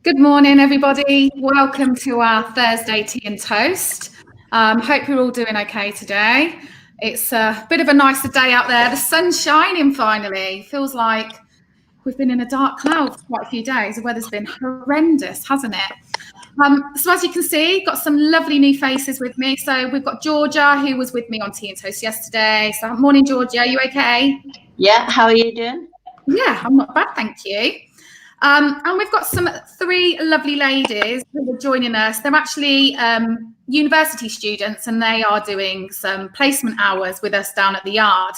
Good morning, everybody. Welcome to our Thursday Tea and Toast. Hope you're all doing okay today. It's a bit of a nicer day out there. The sun's shining finally. Feels like we've been in a dark cloud for quite a few days. The weather's been horrendous, hasn't it? So as you can see, got some lovely new faces with me. So we've got Georgia, who was with me on Tea and Toast yesterday. So morning, Georgia. Are you okay? Yeah, how are you doing? Yeah, I'm not bad, thank you. And we've got three lovely ladies who are joining us. They're actually university students, and they are doing some placement hours with us down at the yard.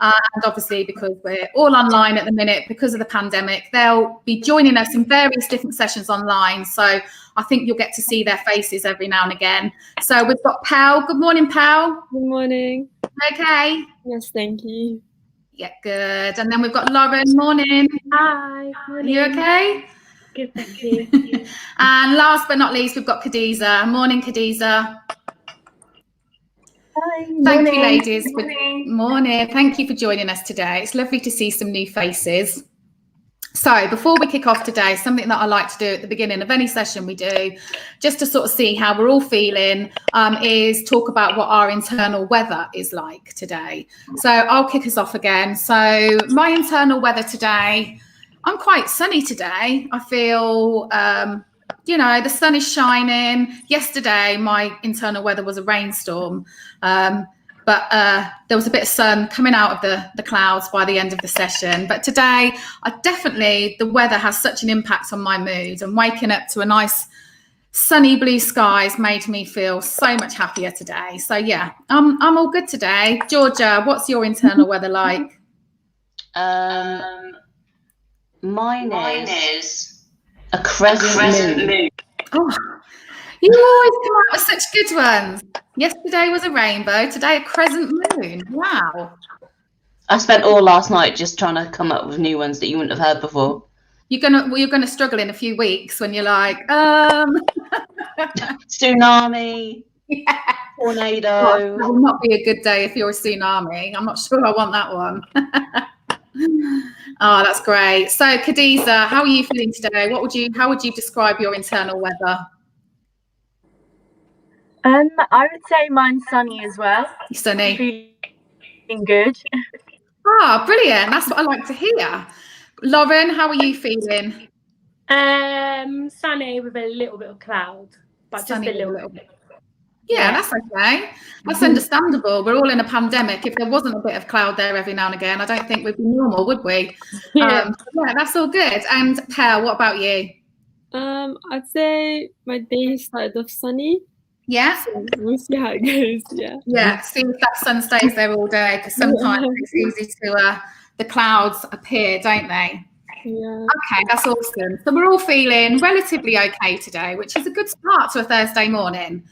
And obviously, because we're all online at the minute because of the pandemic, they'll be joining us in various different sessions online. So I think you'll get to see their faces every now and again. So we've got Pal. Good morning, Pal. Good morning. Okay. Yes, thank you. Yeah, good. And then we've got Lauren. Morning. Hi. Morning. You okay? Good, thank you. And last but not least, we've got Khadiza. Morning, Khadiza. Hi. Thank you, ladies. Morning. Thank you for joining us today. It's lovely to see some new faces. So before we kick off today, something that I like to do at the beginning of any session we do, just to sort of see how we're all feeling, is talk about what our internal weather is like today. So I'll kick us off again. So my internal weather today, I'm quite sunny today. I feel, the sun is shining. Yesterday, my internal weather was a rainstorm. But there was a bit of sun coming out of the clouds by the end of the session. But today, the weather has such an impact on my mood, and waking up to a nice sunny blue skies made me feel so much happier today. So yeah, I'm all good today. Georgia, what's your internal weather like? Mine is a crescent moon. Oh, you always come out with such good ones. Yesterday was a rainbow, today a crescent moon. Wow. I spent all last night just trying to come up with new ones that you wouldn't have heard before. You're gonna struggle in a few weeks when you're like, tsunami, yeah. tornado. Well, that will not be a good day if you're a tsunami. I'm not sure I want that one. Oh, that's great. So Khadiza, how are you feeling today? How would you describe your internal weather? I would say mine's sunny as well. Sunny. Feeling good. Ah, brilliant. That's what I like to hear. Lauren, how are you feeling? Sunny with a little bit of cloud, but Sunny just a little bit. Yeah, that's okay. That's understandable. We're all in a pandemic. If there wasn't a bit of cloud there every now and again, I don't think we'd be normal, would we? Yeah, that's all good. And Pearl, what about you? I'd say my day started off sunny. Yeah. So we'll see how it goes. Yeah. Yeah. See if that sun stays there all day, because sometimes it's easy to the clouds appear, don't they? Yeah. Okay, that's awesome. So we're all feeling relatively okay today, which is a good start to a Thursday morning.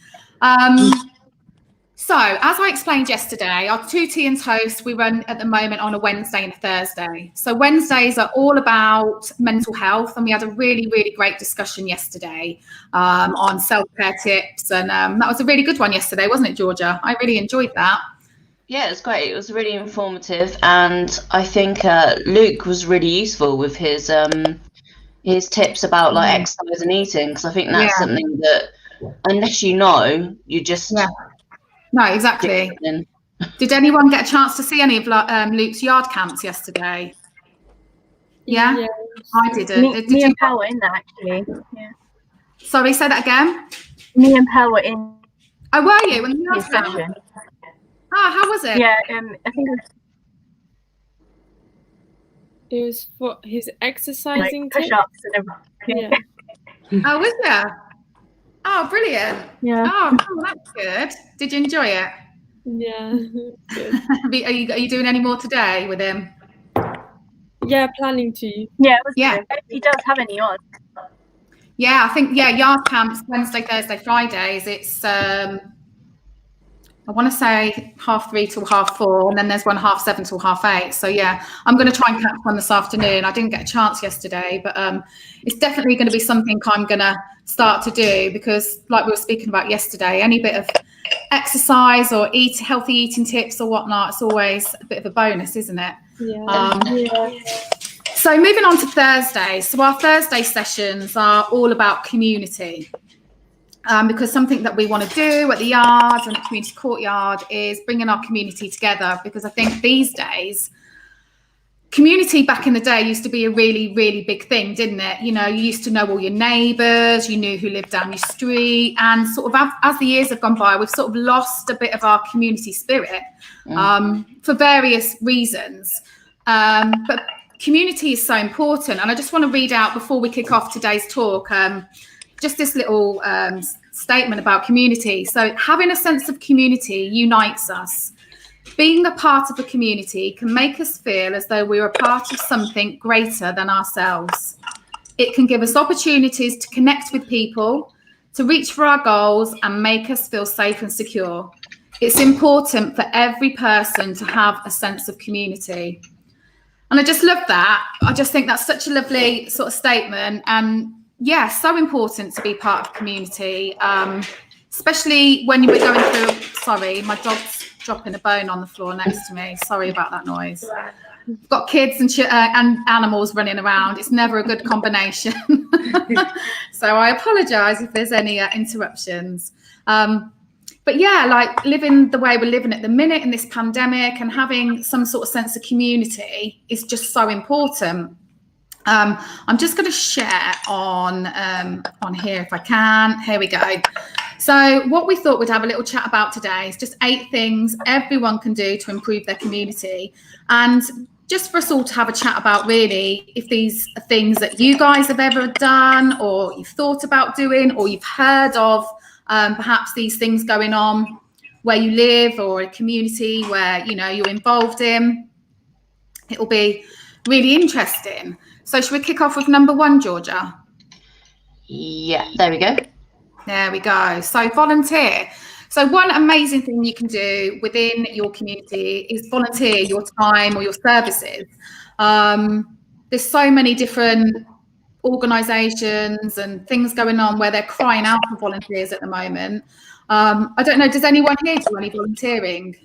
So as I explained yesterday, our 2 Tea and Toast, we run at the moment on a Wednesday and a Thursday. So Wednesdays are all about mental health, and we had a really, really great discussion yesterday on self-care tips, and that was a really good one yesterday, wasn't it, Georgia? I really enjoyed that. Yeah, it was great. It was really informative, and I think Luke was really useful with his tips about like exercise and eating, because I think that's something that unless you know, you just no, exactly. Did anyone get a chance to see any of Luke's yard camps yesterday? Yeah? I didn't. Me and Pal were in that, actually. Yeah. Sorry, say that again. Me and Pal were in. Oh, were you? In the yard session. camp? Oh, how was it? Yeah, I think it was for his exercising like push-ups and everything. Yeah. Oh, was there? Oh, brilliant. Yeah. Oh, that's good. Did you enjoy it? Yeah. Good. Are you doing any more today with him? Yeah, planning to. Yeah, it was good. If he does have any on. Yeah, I think, yard camps, Wednesday, Thursday, Fridays. It's, I want to say 3:30 till 4:30, and then there's one 7:30 till 8:30. So yeah, I'm going to try and catch one this afternoon. I didn't get a chance yesterday, but it's definitely going to be something I'm going to start to do, because like we were speaking about yesterday, any bit of exercise or healthy eating tips or whatnot, it's always a bit of a bonus, isn't it? Yeah. So moving on to Thursday. So our Thursday sessions are all about community. Because something that we want to do at the yard and the community courtyard is bringing our community together, because I think these days, community back in the day used to be a really, really big thing, didn't it? You know, you used to know all your neighbours, you knew who lived down your street, and sort of as the years have gone by, we've sort of lost a bit of our community spirit for various reasons. But community is so important. And I just want to read out before we kick off today's talk, just this little statement about community. So having a sense of community unites us. Being a part of a community can make us feel as though we're a part of something greater than ourselves. It can give us opportunities to connect with people, to reach for our goals and make us feel safe and secure. It's important for every person to have a sense of community. And I just love that. I just think that's such a lovely sort of statement. And yeah, so important to be part of community, especially when we're going through, sorry, my dog's dropping a bone on the floor next to me. Sorry about that noise. I've got kids and animals running around. It's never a good combination. So I apologise if there's any interruptions. But yeah, like living the way we're living at the minute in this pandemic and having some sort of sense of community is just so important. I'm just going to share on here if I can. Here we go. So what we thought we'd have a little chat about today is just 8 things everyone can do to improve their community. And just for us all to have a chat about really if these are things that you guys have ever done or you've thought about doing or you've heard of perhaps these things going on where you live or a community where, you know, you're involved in. It will be really interesting. So should we kick off with number 1, Georgia? Yeah, there we go. There we go. So volunteer. So one amazing thing you can do within your community is volunteer your time or your services. There's so many different organisations and things going on where they're crying out for volunteers at the moment. I don't know, does anyone here do any volunteering?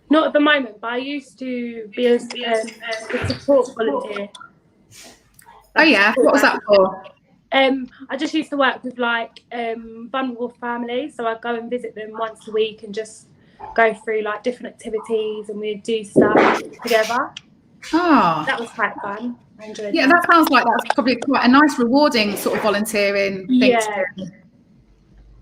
Not at the moment, but I used to be a support volunteer. Oh yeah, what was that for? I just used to work with like vulnerable families, so I'd go and visit them once a week and just go through like different activities and we'd do stuff together. Oh, that was quite fun. I enjoyed yeah, that sounds like that's probably quite a nice rewarding sort of volunteering thing. Yeah.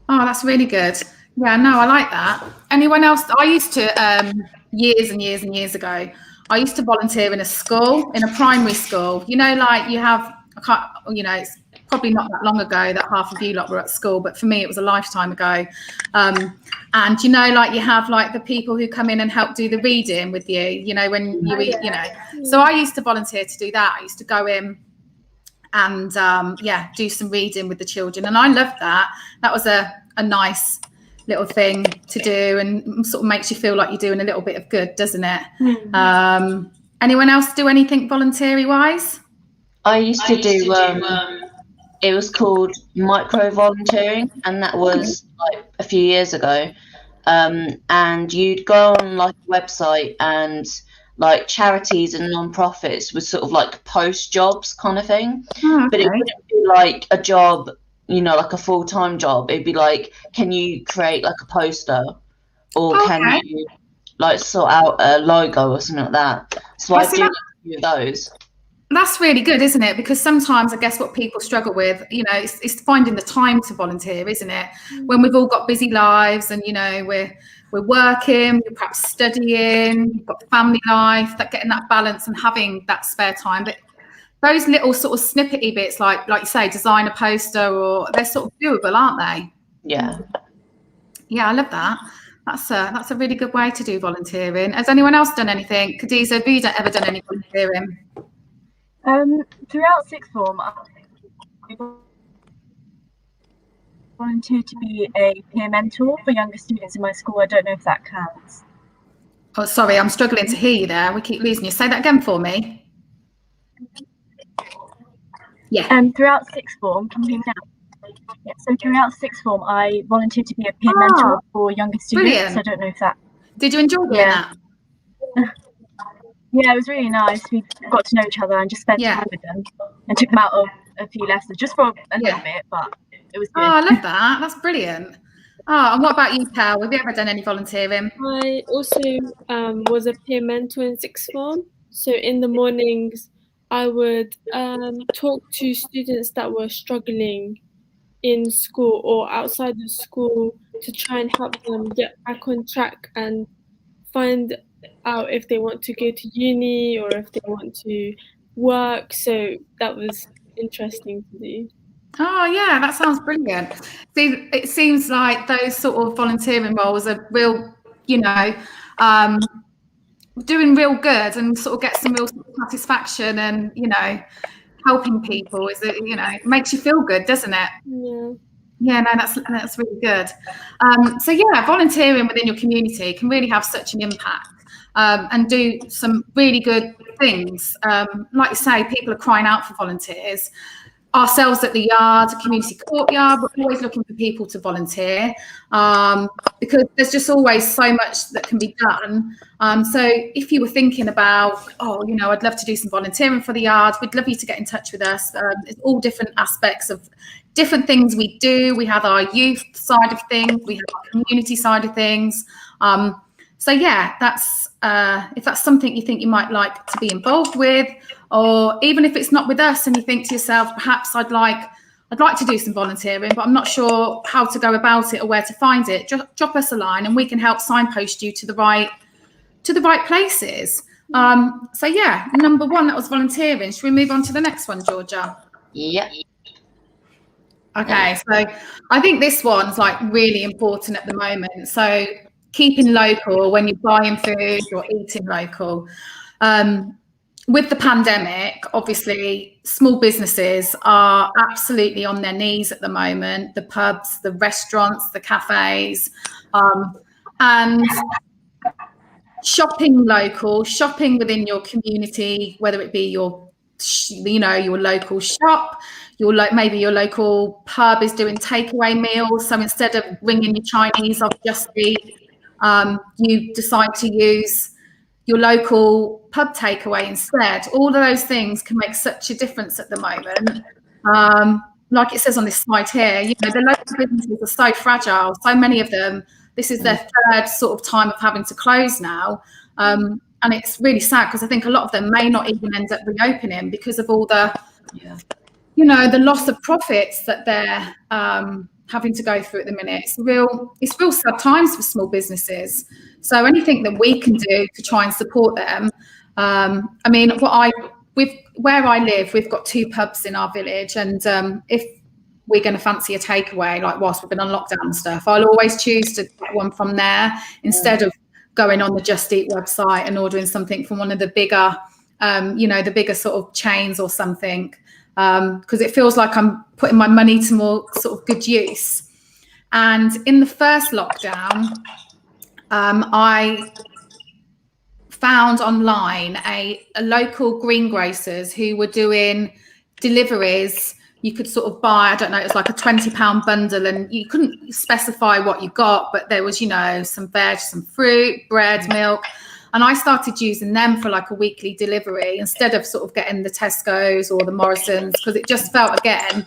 Oh, that's really good. Yeah, no, I like that. Anyone else? I used to years and years and years ago, I used to volunteer in a school, in a primary school. You know, like you have, it's probably not that long ago that half of you lot were at school, but for me it was a lifetime ago. And you know, like you have like the people who come in and help do the reading with you, you know, when you read, you know. So I used to volunteer to do that. I used to go in and do some reading with the children, and I loved that. That was a nice little thing to do and sort of makes you feel like you're doing a little bit of good, doesn't it? Mm-hmm. Anyone else do anything voluntary wise? I used to do it was called micro volunteering, and that was like a few years ago. And you'd go on like a website and like charities and non-profits would sort of like post jobs kind of thing. Oh, okay. But it wouldn't be like a job, you know, like a full-time job. It'd be like, can you create like a poster, or can you like sort out a logo or something like that? So I do like a few of those. That's really good, isn't it? Because sometimes I guess what people struggle with, you know, is finding the time to volunteer, isn't it? When we've all got busy lives and, you know, we're working, we're perhaps studying, we've got family life, that getting that balance and having that spare time. But those little sort of snippety bits, like you say, design a poster, or they're sort of doable, aren't they? Yeah. Yeah, I love that. That's a really good way to do volunteering. Has anyone else done anything? Khadija, have you ever done any volunteering? Throughout sixth form, I volunteered to be a peer mentor for younger students in my school. I don't know if that counts. Oh, sorry, I'm struggling to hear you there. We keep losing you. Say that again for me. Yeah. Throughout sixth form, can you hear me now? Yeah, so throughout sixth form, I volunteered to be a peer mentor for younger students. Brilliant. I don't know if that. Did you enjoy doing that? Yeah, it was really nice. We got to know each other and just spent time with them and took them out of a few lessons just for a little bit, but it was good. Oh, I love that. That's brilliant. Oh, and what about you, Cal? Have you ever done any volunteering? I also was a peer mentor in sixth form. So in the mornings, I would talk to students that were struggling in school or outside of school to try and help them get back on track and find out if they want to go to uni or if they want to work. So that was interesting to do. Oh, yeah, that sounds brilliant. See, it seems like those sort of volunteering roles are real, doing real good and sort of get some real satisfaction and, helping people is it makes you feel good, doesn't it? Yeah, no, that's really good. So yeah, volunteering within your community can really have such an impact and do some really good things. Like you say, people are crying out for volunteers. Ourselves at the yard, community courtyard, we're always looking for people to volunteer because there's just always so much that can be done. So if you were thinking about, I'd love to do some volunteering for the yard, we'd love you to get in touch with us. It's all different aspects of different things we do. We have our youth side of things, we have our community side of things. So yeah, that's if that's something you think you might like to be involved with, or even if it's not with us and you think to yourself, perhaps I'd like to do some volunteering, but I'm not sure how to go about it or where to find it, drop us a line and we can help signpost you to the right places. So yeah, number 1, that was volunteering. Should we move on to the next one, Georgia? Yeah. Okay, so I think this one's like really important at the moment. So keeping local when you're buying food or eating local. With the pandemic, obviously, small businesses are absolutely on their knees at the moment. The pubs, the restaurants, the cafes, and shopping local, shopping within your community, whether it be your local shop, maybe your local pub is doing takeaway meals. So instead of ringing your Chinese off Just Eat, you decide to use your local pub takeaway instead. All of those things can make such a difference at the moment. Like it says on this slide here, the local businesses are so fragile. So many of them, this is their 3rd sort of time of having to close now. And it's really sad because I think a lot of them may not even end up reopening because of all the, the loss of profits that they're having to go through at the minute. It's real sad times for small businesses. So anything that we can do to try and support them. I mean, where I live, we've got 2 pubs in our village, and if we're going to fancy a takeaway, like whilst we've been on lockdown and stuff, I'll always choose to get one from there instead of going on the Just Eat website and ordering something from one of the bigger, the bigger sort of chains or something, because it feels like I'm putting my money to more sort of good use. And in the first lockdown, I found online a local greengrocers who were doing deliveries. You could sort of buy, I don't know, it was like a £20 bundle, and you couldn't specify what you got, but there was, some veg, some fruit, bread, milk. And I started using them for like a weekly delivery instead of sort of getting the Tesco's or the Morrison's, because it just felt, again,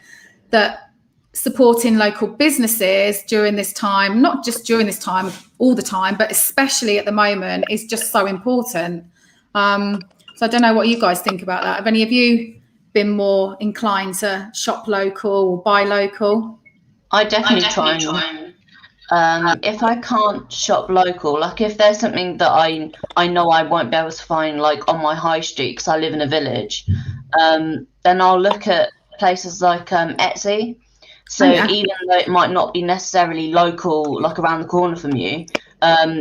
that supporting local businesses during this time, not just during this time, all the time, but especially at the moment, is just so important. So I don't know what you guys think about that. Have any of you been more inclined to shop local or buy local? I definitely try and if I can't shop local, like if there's something that I know I won't be able to find like on my high street because I live in a village, then I'll look at places like Etsy. So even though it might not be necessarily local, like around the corner from you,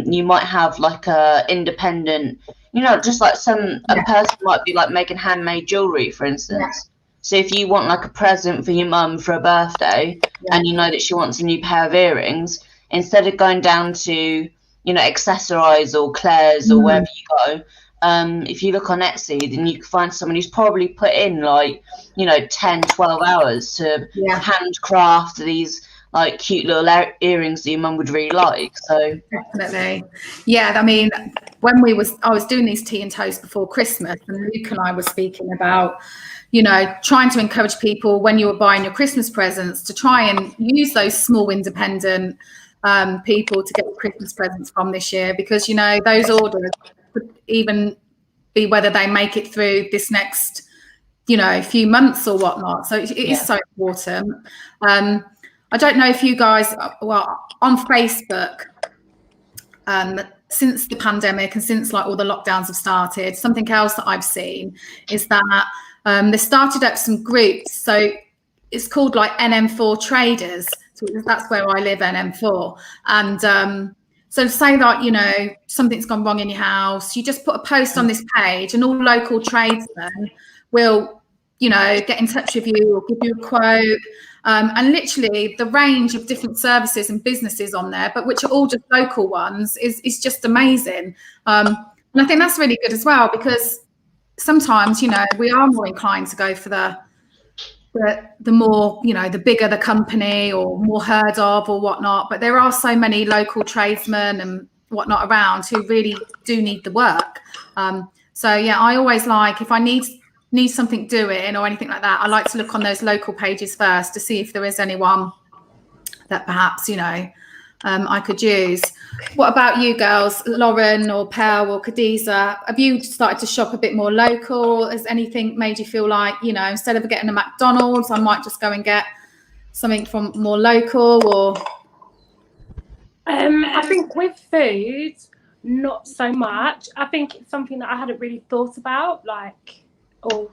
you might have like a independent, just like a person might be like making handmade jewelry, for instance. So if you want like a present for your mum for a birthday, and you know that she wants a new pair of earrings, instead of going down to, Accessorize or Claire's or wherever you go, if you look on Etsy, then you can find someone who's probably put in like, 10, 12 hours to handcraft these like cute little earrings that your mum would really like. So definitely, yeah. I mean, when I was doing these tea and toast before Christmas, and Luke and I were speaking about, you know, trying to encourage people when you were buying your Christmas presents to try and use those small independent people to get Christmas presents from this year, because, you know, those orders could even be whether they make it through this next, you know, few months or whatnot. So it is so important. I don't know if you guys, well, on Facebook, since the pandemic and since like all the lockdowns have started, something else that I've seen is that they started up some groups. So it's called like NM4 traders. So that's where I live, NM4. And so say that, you know, something's gone wrong in your house, you just put a post on this page and all local tradesmen will, you know, get in touch with you or give you a quote. And literally the range of different services and businesses on there, but which are all just local ones, is just amazing. And I think that's really good as well, because sometimes, you know, we are more inclined to go for the more, you know, the bigger the company or more heard of or whatnot. But there are so many local tradesmen and whatnot around who really do need the work. So yeah, I always like, if I need something doing or anything like that, I like to look on those local pages first to see if there is anyone that perhaps, you know, I could use. What about you girls, Lauren or Pell or Khadija? Have you started to shop a bit more local? Has anything made you feel like, you know, instead of getting a McDonald's, I might just go and get something from more local? Or I think with food, not so much. I think it's something that I hadn't really thought about, like, or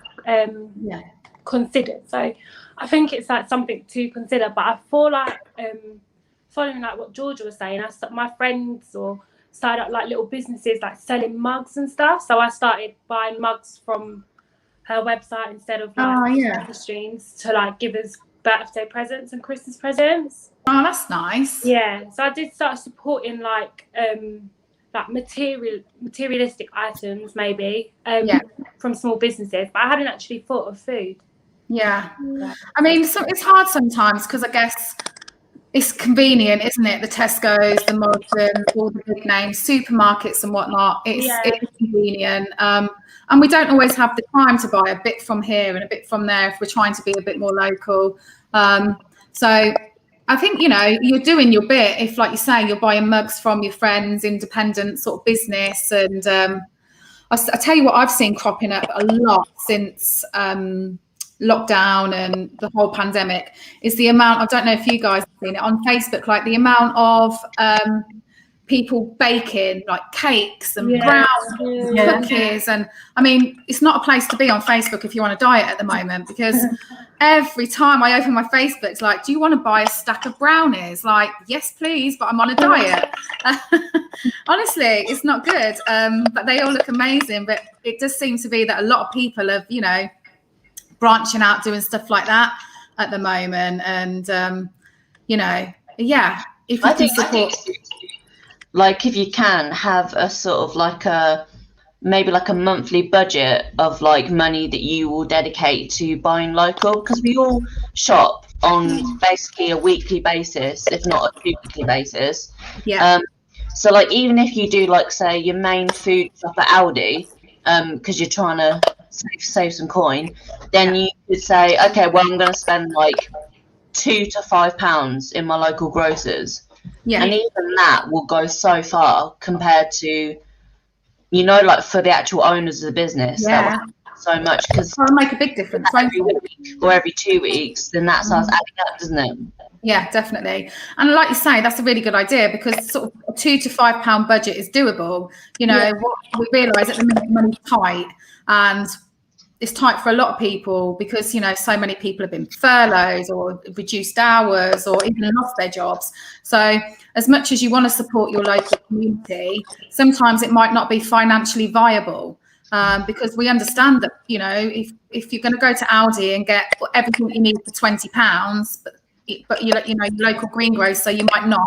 considered. So I think it's like something to consider. But I feel like following like what Georgia was saying, my friends or started up like little businesses like selling mugs and stuff. So I started buying mugs from her website instead of like streams to like give us birthday presents and Christmas presents. Oh, that's nice. Yeah. So I did start supporting like materialistic items maybe from small businesses, but I hadn't actually thought of food. I mean, so it's hard sometimes because I guess it's convenient, isn't it? The Tesco's, the Morrisons, all the big names, supermarkets and whatnot. It's convenient, and we don't always have the time to buy a bit from here and a bit from there if we're trying to be a bit more local. So I think, you know, you're doing your bit if, like you say, you're buying mugs from your friends, independent sort of business. And I tell you what, I've seen cropping up a lot since lockdown and the whole pandemic is the amount, I don't know if you guys have seen it on Facebook, like the amount of people baking like cakes and brownies and cookies. And I mean, it's not a place to be on Facebook if you're on a diet at the moment, because every time I open my Facebook, it's like, do you want to buy a stack of brownies? Like, yes, please, but I'm on a diet. Honestly, it's not good. But they all look amazing. But it does seem to be that a lot of people are, you know, branching out, doing stuff like that at the moment. And, you know, if you can support. Like, if you can have a sort of like maybe like a monthly budget of like money that you will dedicate to buying local, because we all shop on basically a weekly basis, if not a 2 weekly basis. So like, even if you do like, say, your main food shop at Aldi, because you're trying to save some coin, then you could say, okay, well, I'm going to spend like £2 to £5 in my local grocers. And even that will go so far compared to, you know, like for the actual owners of the business, that will so much, because it'll make a big difference every week or every 2 weeks, then that starts adding up, doesn't it? Yeah, definitely. And like you say, that's a really good idea, because sort of a £2 to £5 budget is doable. You know, what we realise at the minute, money's tight, and it's tight for a lot of people because, you know, so many people have been furloughed or reduced hours or even lost their jobs. So as much as you want to support your local community, sometimes it might not be financially viable, because we understand that, you know, if you're going to go to Aldi and get everything you need for £20, but you know, your local greengrocer, you might not.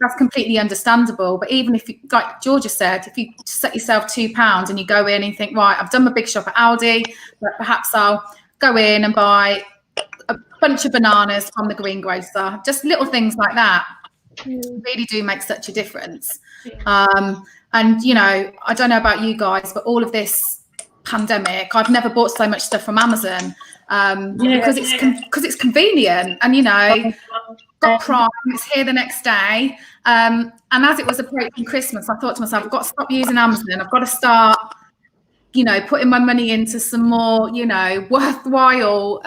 That's completely understandable. But even if you, like Georgia said, if you set yourself £2 and you go in and you think, right, I've done my big shop at Aldi, but perhaps I'll go in and buy bunch of bananas from the greengrocer. Just little things like that really do make such a difference. And you know, I don't know about you guys, but all of this pandemic, I've never bought so much stuff from Amazon because it's convenient, and you know, got Prime, it's here the next day. And as it was approaching Christmas, I thought to myself, I've got to stop using Amazon. I've got to start, you know, putting my money into some more, you know, worthwhile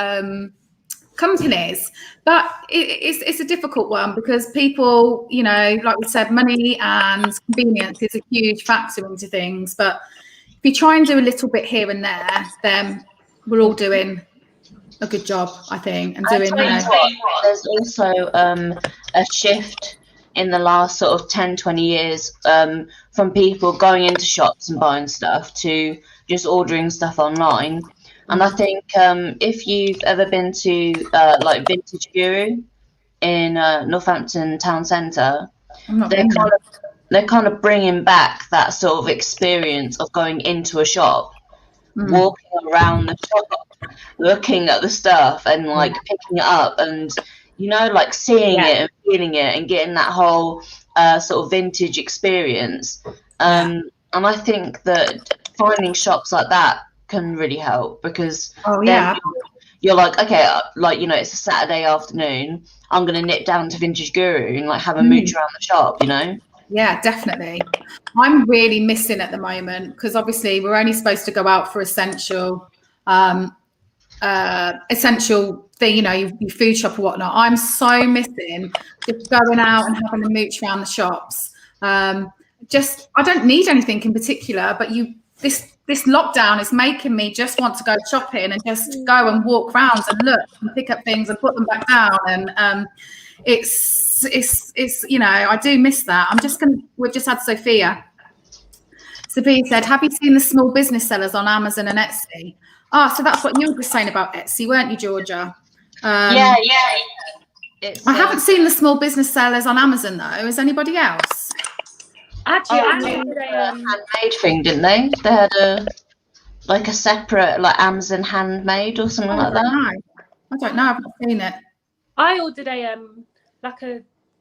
companies. But it's a difficult one because people, you know, like we said, money and convenience is a huge factor into things. But if you try and do a little bit here and there, then we're all doing a good job, I think, and doing, you know. There's also a shift in the last sort of 10-20 years from people going into shops and buying stuff to just ordering stuff online. And I think if you've ever been to like Vintage Guru in Northampton Town Centre, they're kind of bringing back that sort of experience of going into a shop, walking around the shop, looking at the stuff and like picking it up, and you know, like seeing it and feeling it and getting that whole sort of vintage experience. And I think that finding shops like that can really help, because you're like, okay, like, you know, it's a Saturday afternoon, I'm gonna nip down to Vintage Guru and like have a mooch around the shop, you know. Yeah, definitely. I'm really missing at the moment because obviously we're only supposed to go out for essential thing, you know, your food shop or whatnot. I'm so missing just going out and having a mooch around the shops. Just, I don't need anything in particular, but this lockdown is making me just want to go shopping and just go and walk around and look and pick up things and put them back down. And it's you know, I do miss that. We've just had Sophia said, have you seen the small business sellers on Amazon and Etsy? So that's what you were saying about Etsy, weren't you, Georgia? I haven't seen the small business sellers on Amazon though. Is anybody else? Actually, they had a handmade thing, didn't they? They had a separate like Amazon handmade or something like that. I don't know. I've not seen it. I ordered a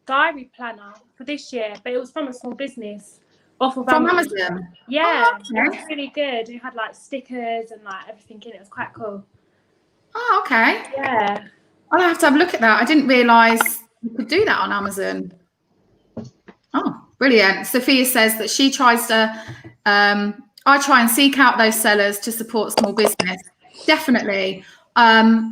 diary planner for this year, but it was from a small business off of Amazon. Yeah, it was really good. It had like stickers and like everything in it. It was quite cool. Oh, okay. Yeah. I'll have to have a look at that. I didn't realise you could do that on Amazon. Oh, brilliant. Sophia says that she tries to, I try and seek out those sellers to support small business. Definitely. Oh,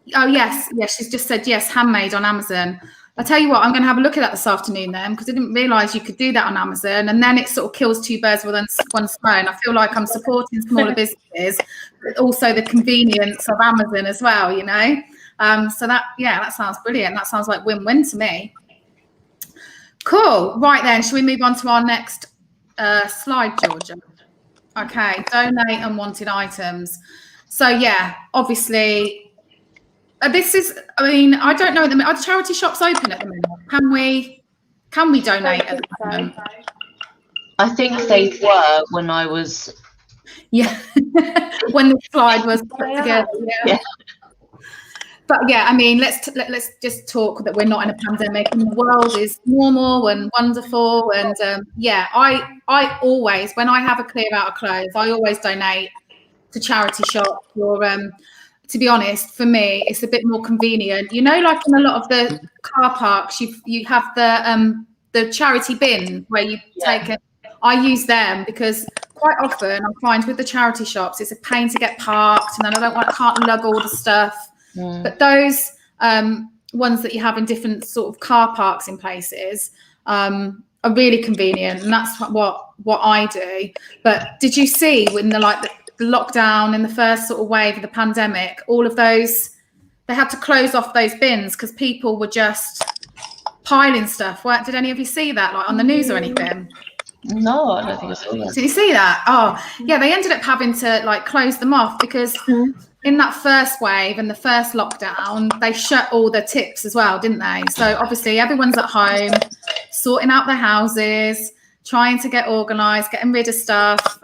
yes. She's just said, yes, handmade on Amazon. I'll tell you what, I'm going to have a look at that this afternoon then, because I didn't realise you could do that on Amazon, and then it sort of kills two birds with one stone. I feel like I'm supporting smaller businesses, but also the convenience of Amazon as well, you know. So that sounds brilliant. That sounds like win-win to me. Cool. Right then, shall we move on to our next slide, Georgia? Okay, donate unwanted items. So yeah, obviously, this is, I mean, I don't know, are the charity shops open at the moment? Can we donate at the moment? I think they were when I was... Yeah, when the slide was put together. Yeah. But yeah, I mean, let's just talk that we're not in a pandemic and the world is normal and wonderful. And I always, when I have a clear out of clothes, I always donate to charity shops or to be honest, for me, it's a bit more convenient. You know, like in a lot of the car parks, you have the charity bin where you take it. I use them because quite often I find with the charity shops, it's a pain to get parked, and then I can't lug all the stuff. But those ones that you have in different sort of car parks in places are really convenient, and that's what I do. But did you see when the lockdown in the first sort of wave of the pandemic, all of those, they had to close off those bins because people were just piling stuff? Did any of you see that, like on the news or anything? No, I don't think I saw that. Did you see that? Oh, yeah, they ended up having to like close them off because in that first wave and the first lockdown, they shut all the tips as well, didn't they? So obviously everyone's at home, sorting out their houses, trying to get organised, getting rid of stuff.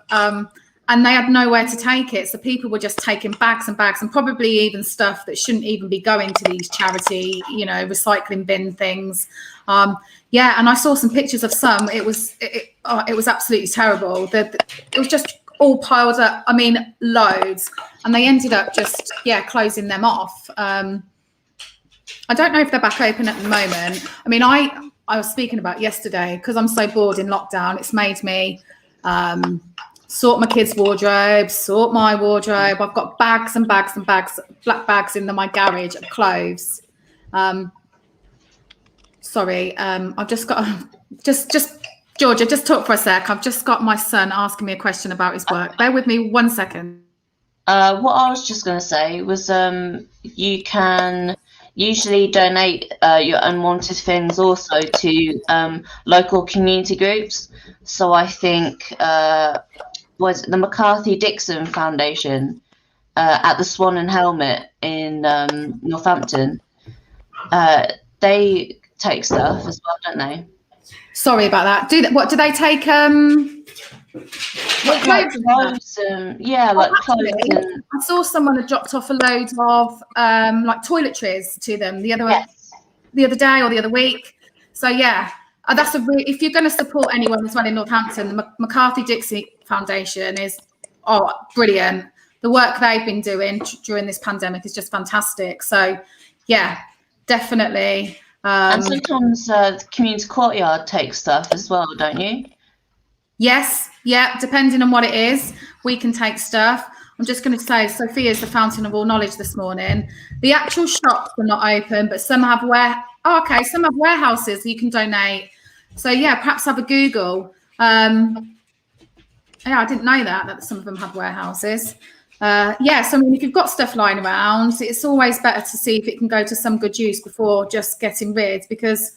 and they had nowhere to take it. So people were just taking bags and bags, and probably even stuff that shouldn't even be going to these charity, you know, recycling bin things. Yeah, and I saw some pictures of some. It was absolutely terrible. It was just all piled up. I mean, loads, and they ended up just closing them off. I don't know if they're back open at the moment. I mean, I was speaking about yesterday, because I'm so bored in lockdown. It's made me sort my kids' wardrobe, sort my wardrobe. I've got bags and bags and bags, black bags in my garage of clothes. Sorry, I've just got just Georgia, just talk for a sec. I've just got my son asking me a question about his work. Bear with me 1 second. What I was just going to say was you can usually donate your unwanted things also to local community groups. So I think was the McCarthy Dixon Foundation at the Swan and Helmet in Northampton. They take stuff as well, don't they? Sorry about that. Do they take like clothes? Like clothes. I saw someone had dropped off a load of like toiletries to them the other day or the other week. So yeah, that's if you're going to support anyone as well in Northampton, the McCarthy Dixon Foundation is brilliant. The work they've been doing during this pandemic is just fantastic. So yeah, definitely. And sometimes the community courtyard takes stuff as well, don't you? Yes, yeah, depending on what it is, we can take stuff. I'm just going to say, Sophia's the fountain of all knowledge this morning. The actual shops are not open, but some have some have warehouses you can donate. So yeah, perhaps have a Google. I didn't know that some of them have warehouses. So I mean, if you've got stuff lying around, it's always better to see if it can go to some good use before just getting rid, because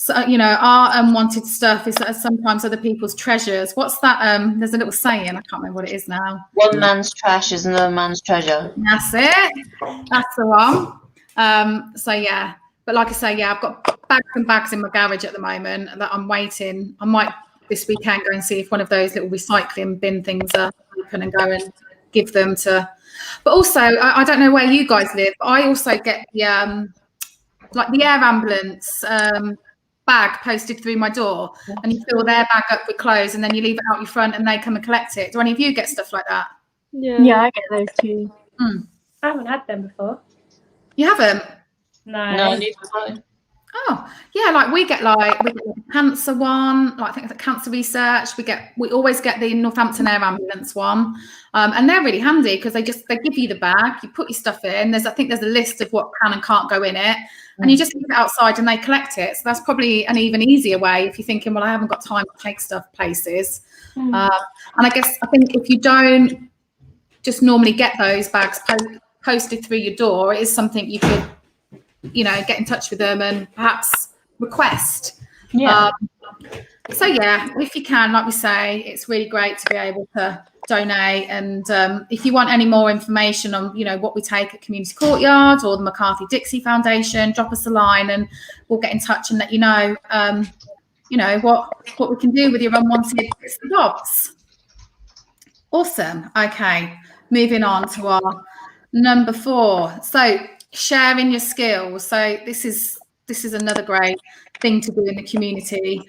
our unwanted stuff is sometimes other people's treasures. What's that? There's a little saying, I can't remember what it is now. One man's trash is another man's treasure. That's it. That's the one. But like I say, I've got bags and bags in my garage at the moment that I'm waiting. I might this weekend go and see if one of those little recycling bin things are open and go and give them to. But also, I don't know where you guys live, but I also get the like the air ambulance bag posted through my door, and you fill their bag up with clothes and then you leave it out your front and they come and collect it. Do any of you get stuff like that? Yeah, I get those too. I haven't had them before. You haven't? No, neither have I. Oh yeah, like we get the cancer one, like I think the cancer research. We always get the Northampton Air Ambulance one, and they're really handy because they give you the bag, you put your stuff in. I think there's a list of what can and can't go in it, and you just leave it outside and they collect it. So that's probably an even easier way if you're thinking, well, I haven't got time to take stuff places. And I think if you don't just normally get those bags posted through your door, it is something you could, get in touch with them and perhaps request. If you can, like we say, it's really great to be able to donate. And if you want any more information on what we take at Community Courtyard or the McCarthy Dixie Foundation, drop us a line and we'll get in touch and let you know what we can do with your unwanted bits and bobs. Awesome. Okay, moving on to our number 4. So sharing your skills. So this is another great thing to do in the community.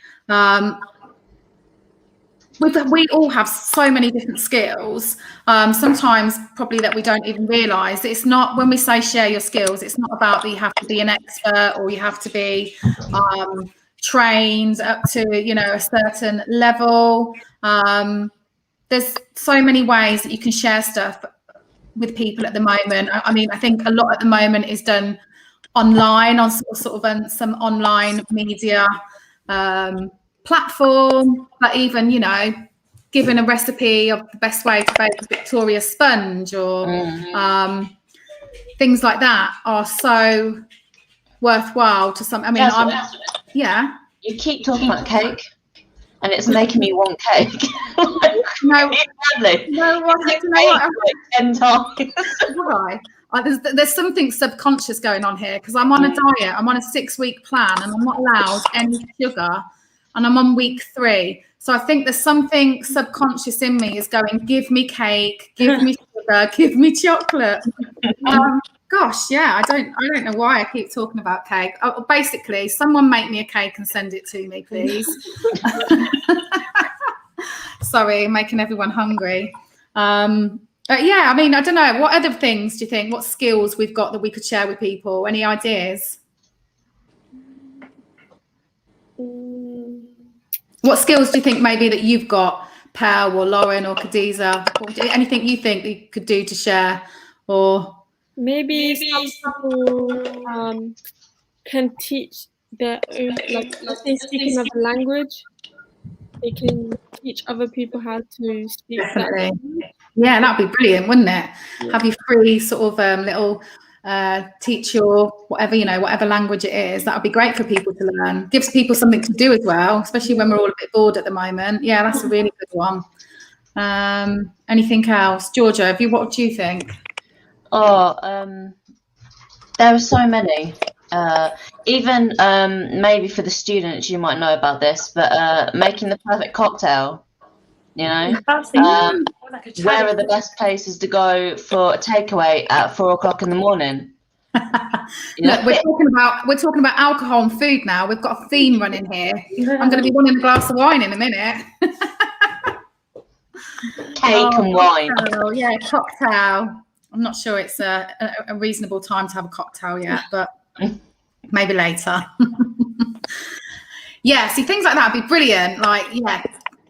We all have so many different skills, sometimes probably that we don't even realise. It's not, when we say share your skills, it's not about that you have to be an expert or you have to be trained up to a certain level. There's so many ways that you can share stuff with people at the moment. I mean, I think a lot at the moment is done online on sort of some online media platform, but even giving a recipe of the best way to bake a Victoria sponge or things like that are so worthwhile to some. I mean, you keep talking about cake and it's making me want cake. There's something subconscious going on here because I'm on a diet. I'm on a 6-week plan and I'm not allowed any sugar, and I'm on week 3. So I think there's something subconscious in me is going, give me cake, give me sugar, give me chocolate. Gosh, yeah, I don't know why I keep talking about cake. Oh, basically, someone make me a cake and send it to me, please. Sorry, making everyone hungry. Yeah, I mean, I don't know. What other things do you think? What skills we've got that we could share with people? Any ideas? What skills do you think maybe that you've got, Pal or Lauren or Khadiza? Anything you think you could do to share? Or maybe some people can teach their own, like if they speak another language, they can teach other people how to speak that language. Yeah, that'd be brilliant, wouldn't it? Yeah. Have you free sort of little teach your whatever language it is. That would be great for people to learn. Gives people something to do as well, especially when we're all a bit bored at the moment. Yeah, that's a really good one. Anything else? Georgia, what do you think? There are so many. Even maybe for the students, you might know about this, but making the perfect cocktail, you know, where are the best places to go for a takeaway at 4 o'clock in the morning? Look, we're talking about alcohol and food now. We've got a theme running here. I'm going to be wanting a glass of wine in a minute. Cake and wine. Yeah, cocktail. I'm not sure it's a reasonable time to have a cocktail yet, but maybe later. Yeah, see, things like that would be brilliant. Like, yeah,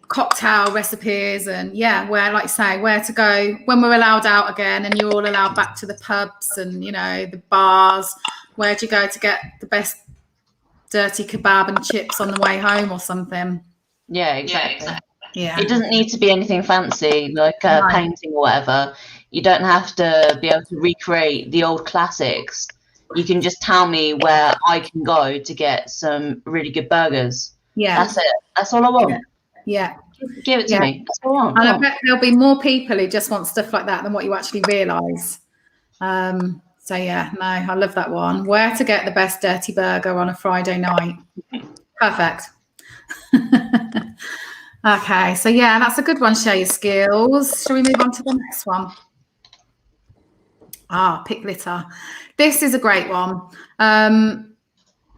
cocktail recipes and where to go when we're allowed out again and you're all allowed back to the pubs and, the bars. Where do you go to get the best dirty kebab and chips on the way home or something? Yeah, exactly. Yeah. It doesn't need to be anything fancy like a painting or whatever. You don't have to be able to recreate the old classics. You can just tell me where I can go to get some really good burgers. Yeah. That's it. That's all I want. Yeah. Give it to me. That's all I want. And I bet there'll be more people who just want stuff like that than what you actually realise. So, yeah, no, I love that one. Where to get the best dirty burger on a Friday night. Perfect. Okay, so, yeah, that's a good one. Share your skills. Shall we move on to the next one? Pick litter. This is a great one.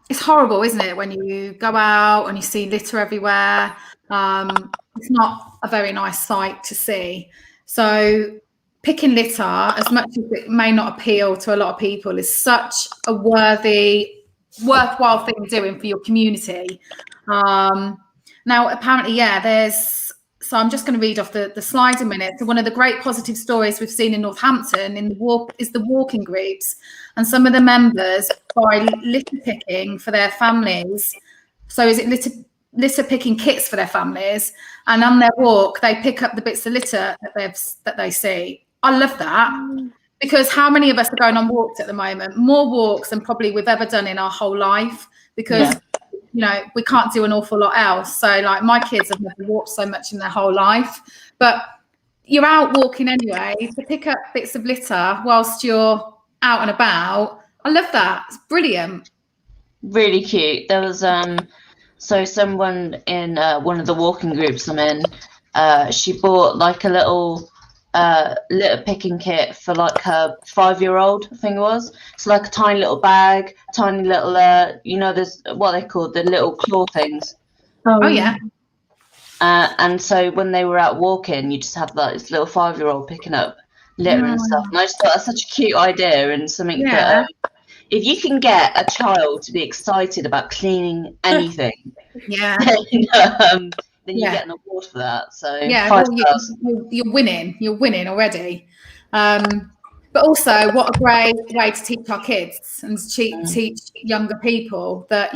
It's horrible, isn't it, when you go out and you see litter everywhere. It's not a very nice sight to see. So picking litter, as much as it may not appeal to a lot of people, is such a worthwhile thing doing for your community. Now, apparently, so I'm just going to read off the slide a minute. So one of the great positive stories we've seen in Northampton is the walking groups, and some of the members buy litter picking for their families. So is it litter picking kits for their families, and on their walk they pick up the bits of litter that they see. I love that, because how many of us are going on walks at the moment? More walks than probably we've ever done in our whole life, because we can't do an awful lot else. So like my kids have never walked so much in their whole life, but you're out walking anyway to pick up bits of litter whilst you're out and about. I love that. It's brilliant. Really cute. There was so someone in one of the walking groups I'm in, she bought like a little litter picking kit for like her 5-year-old, I think it was. It's like a tiny little bag, tiny little there's what they call the little claw things. Oh yeah. And so when they were out walking, you just have like this little 5-year-old picking up litter and stuff. And I just thought that's such a cute idea, and something that if you can get a child to be excited about cleaning anything, then you get an award for that. So you're winning. You're winning already. But also, what a great way to teach our kids and teach younger people that,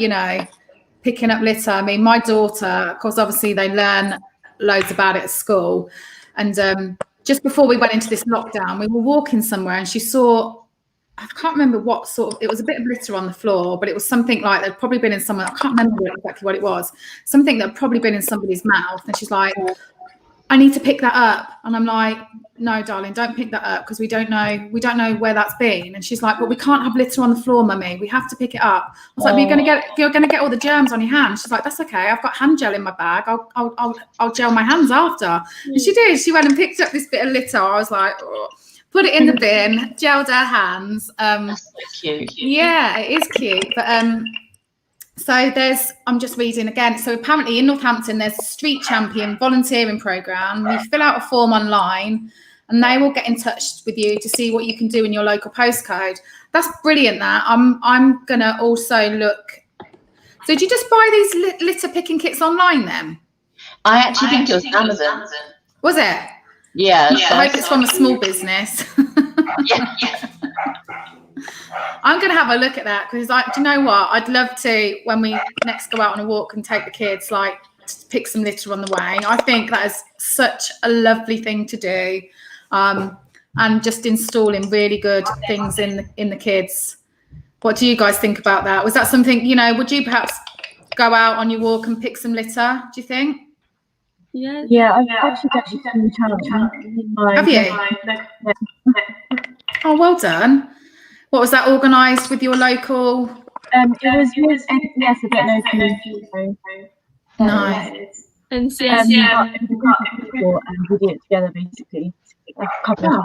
picking up litter. I mean, my daughter, of course, obviously they learn loads about it at school. And just before we went into this lockdown, we were walking somewhere and she saw, I can't remember what sort of, it was a bit of litter on the floor, but it was something like that'd probably been in someone, I can't remember exactly what it was, something that had probably been in somebody's mouth. And she's like, I need to pick that up. And I'm like, no, darling, don't pick that up because we don't know where that's been. And she's like, well, we can't have litter on the floor, mummy. We have to pick it up. I was like, but you're gonna get all the germs on your hands. She's like, that's okay. I've got hand gel in my bag. I'll gel my hands after. And she did. She went and picked up this bit of litter. I was like, oh. Put it in the bin, gelled her hands. That's so cute. Yeah, it is cute. But so I'm just reading again. So apparently in Northampton, there's a Street Champion volunteering program. You fill out a form online and they will get in touch with you to see what you can do in your local postcode. That's brilliant, that. I'm going to also look. So did you just buy these litter picking kits online then? I actually think it was Amazon. Was it? Yeah. So I hope it's from a small business. Yeah. I'm going to have a look at that because, do you know what? I'd love to, when we next go out on a walk and take the kids, like, to pick some litter on the way. I think that is such a lovely thing to do, and just installing really good things in the kids. What do you guys think about that? Was that something, would you perhaps go out on your walk and pick some litter, do you think? Yeah. Yeah, I've actually done the challenge. Have you? Oh, well done. What was that organised with your local? It was with NCS, I don't know. Nice. And we got a group of people and we did it together, basically. A couple of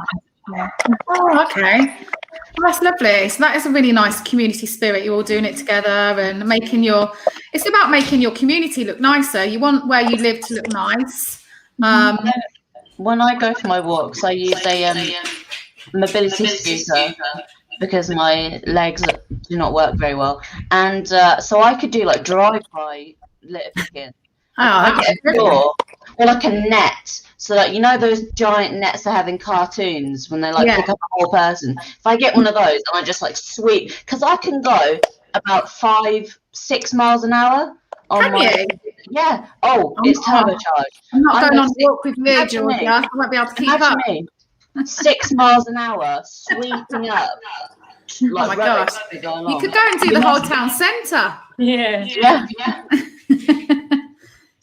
Oh, okay. Well, that's lovely. So that is a really nice community spirit. You're all doing it together and it's about making your community look nicer. You want where you live to look nice. When I go for my walks, I use a mobility scooter because my legs do not work very well. And so I could do like drive-by litter picking. Oh, or like a net. So like, those giant nets they have in cartoons when they like pick up a whole person. If I get one of those and I just like sweep, because I can go about 5-6 miles an hour on my. Yeah. Oh, it's turbocharged. I'm not going on a walk with you, Georgia. I won't be able to keep up. Me, 6 miles an hour sweeping up. Like, oh my gosh! You could go and do the whole town centre. Yeah.